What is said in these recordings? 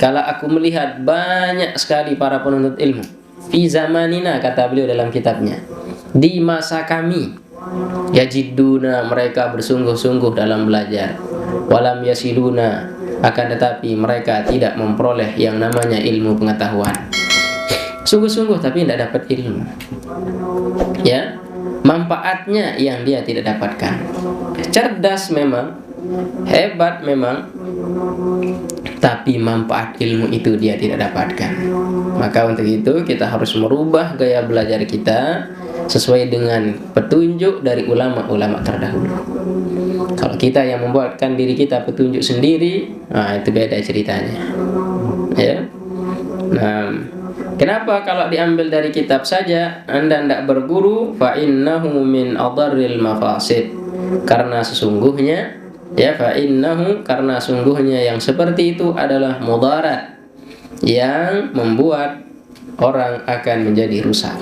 Kalau aku melihat banyak sekali para penuntut ilmu fi zamanina, kata beliau dalam kitabnya, di masa kami, yajidduna, mereka bersungguh-sungguh dalam belajar, walam yasiluna, akan tetapi mereka tidak memperoleh yang namanya ilmu pengetahuan. Sungguh-sungguh tapi tidak dapat ilmu, ya, manfaatnya yang dia tidak dapatkan. Cerdas memang, hebat memang, tapi manfaat ilmu itu dia tidak dapatkan. Maka untuk itu kita harus merubah gaya belajar kita sesuai dengan petunjuk dari ulama-ulama terdahulu. Kalau kita yang membuatkan diri kita petunjuk sendiri, nah itu beda ceritanya, ya. Nah, kenapa kalau diambil dari kitab saja Anda tidak berguru? Fa innahu min adarril mafasid. Karena sesungguhnya, ya, fa innahu, karena sungguhnya yang seperti itu adalah mudarat, yang membuat orang akan menjadi rusak,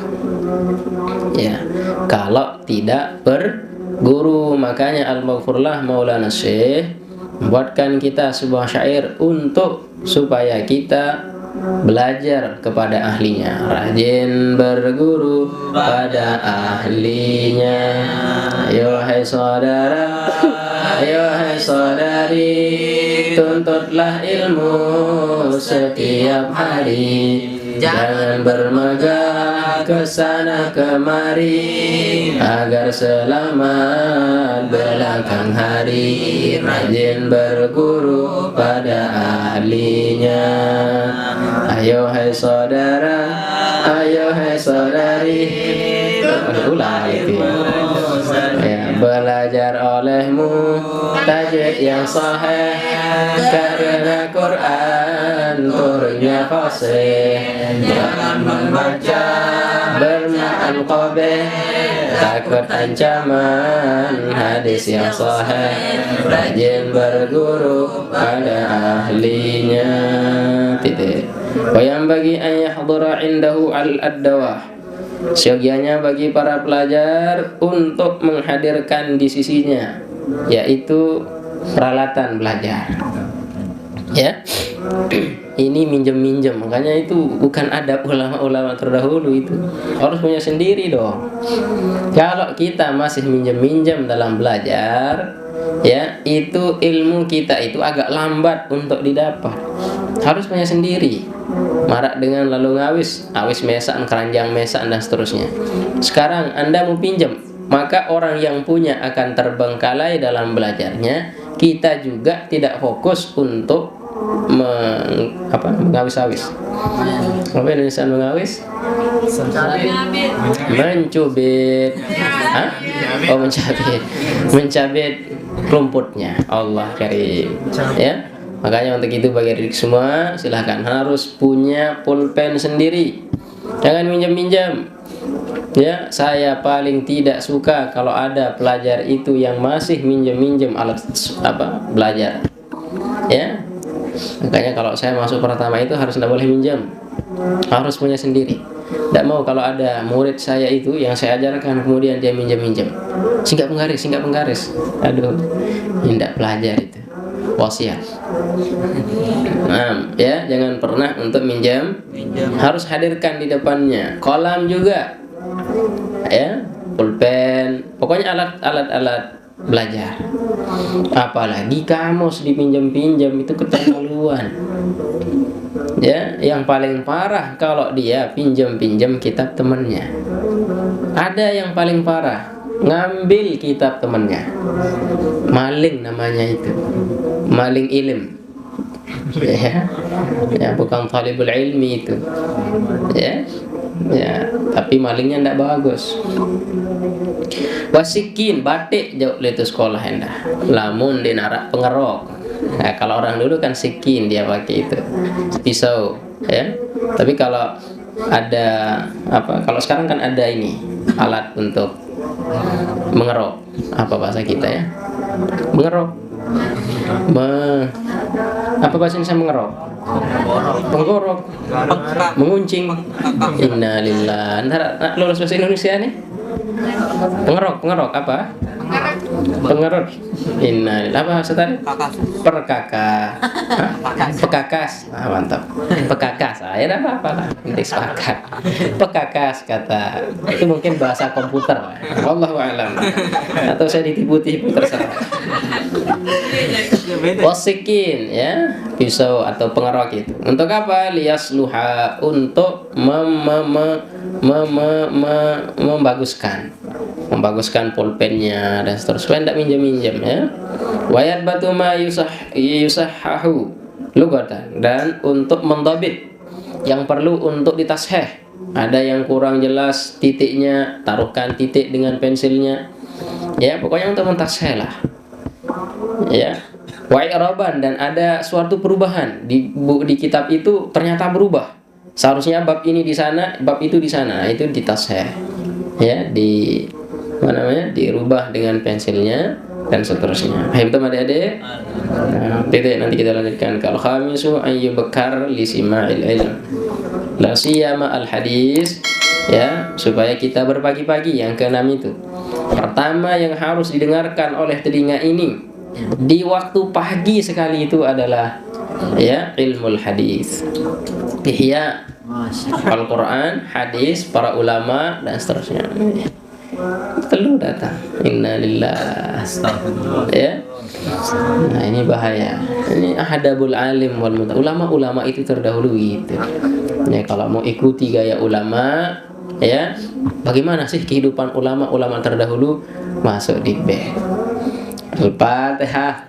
ya, kalau tidak berguru. Makanya Al-Maghfurlah Maulana Syekh membuatkan kita sebuah syair untuk supaya kita belajar kepada ahlinya, rajin berguru pada ahlinya. Ayo hai saudara, ayo hai saudari, tuntutlah ilmu setiap hari. Jangan bermegah kesana kemari, agar selamat belakang hari. Rajin berguru pada ahlinya. Ayo hai saudara, ayo hai saudari, ulah itu, ya, belajar olehmu tajwid yang sahih, karena Quran turunnya fasih. Jangan membaca bermakna qabih, takut ancaman hadis yang sahih. Rajin berguru pada ahlinya. Titik. Wa yang bagi an yahdura indahu al-adawah, seyogianya bagi para pelajar untuk menghadirkan di sisinya, yaitu peralatan belajar, ya. Ini minjem-minjem, makanya itu bukan adab ulama-ulama terdahulu, itu harus punya sendiri dong. Kalau kita masih minjem-minjem dalam belajar, ya, itu ilmu kita itu agak lambat untuk didapat. Harus punya sendiri. Marak dengan lalu ngawis, awis mesan, keranjang mesan, dan seterusnya. Sekarang Anda mau pinjam, maka orang yang punya akan terbengkalai dalam belajarnya. Kita juga tidak fokus untuk mengawis-awis. Apa Indonesia mengawis? Mencubit. Hah? Oh, mencabit. Mencabit rumputnya. Allah karim. Ya. Makanya untuk itu bagi adik semua, silahkan harus punya pulpen sendiri. Jangan minjam-minjam. Ya, saya paling tidak suka kalau ada pelajar itu yang masih minjem-minjem alat belajar. Ya. Makanya kalau saya masuk pertama itu harus tidak boleh minjam, harus punya sendiri. Tidak mau kalau ada murid saya itu yang saya ajarkan kemudian dia minjam-minjam, singgah penggaris. Aduh, tidak belajar itu. Wasiat. Nah, ya, jangan pernah untuk minjam. Harus hadirkan di depannya. Kolam juga, ya, pulpen, pokoknya alat belajar. Apalagi kamus dipinjam-pinjam, itu keterlaluan. Ya, yang paling parah kalau dia pinjam-pinjam kitab temannya. Ada yang paling parah, ngambil kitab temannya. Maling namanya itu. Maling ilm. Ya, bukan talibul ilmi itu. Ya, tapi malingnya tidak bagus. Wasikin batik jauh itu sekolah hendak. Lamun dinarak pengerok. Nah, kalau orang dulu kan sikin dia pakai itu, pisau, ya. Tapi kalau ada kalau sekarang kan ada ini alat untuk mengerok. Apa bahasa kita ya? Mengerok. Apa bahasa Indonesia mengerok? Penggorok, menguncing. Innalillah. Ntar lulus bahasa Indonesia nih. Pengerok apa? Pengerut. Apa tadi? Kakak. Perkakak. Pekakas. Mantap. Pekakas. Ya enggak apa-apa lah. Nanti sepakat. Pekakas kata. Itu mungkin bahasa komputer. Wallahu a'lam. Atau saya ditipu-tipu terserah. Wasikin ya, pisau atau pengerok itu. Untuk apa? Liyasluha, untuk membaguskan pulpennya dan seterusnya, tidak minjam-minjam ya. Wayat batu ma yusahahu lugatan, dan untuk mendhabit yang perlu untuk ditasheh. Ada yang kurang jelas titiknya, taruhkan titik dengan pensilnya. Ya, pokoknya untuk mentasheh lah. Ya. Wa i'raban, dan ada suatu perubahan di kitab itu ternyata berubah. Seharusnya bab ini di sana, bab itu di sana. Itu ditasheh. Ya, dirubah dengan pensilnya dan seterusnya. Baik, betul adik-adik? Titik, nanti kita lanjutkan. Kalau khamisu ayyubakar li sima'il ilm. La siyama al hadis, ya, supaya kita berpagi-pagi. Yang keenam itu, pertama yang harus didengarkan oleh telinga ini di waktu pagi sekali itu adalah ya ilmul hadis, ihya Al-Quran, hadis, para ulama dan seterusnya. Perlu datang. Innalillah. Ya. Nah, ini bahaya. Ini ahadabul alim wal muta. Ulama-ulama itu terdahulu gitu. Ya, kalau mau ikuti gaya ulama, ya, bagaimana sih kehidupan ulama-ulama terdahulu? Masuk di B. Al-Fatihah.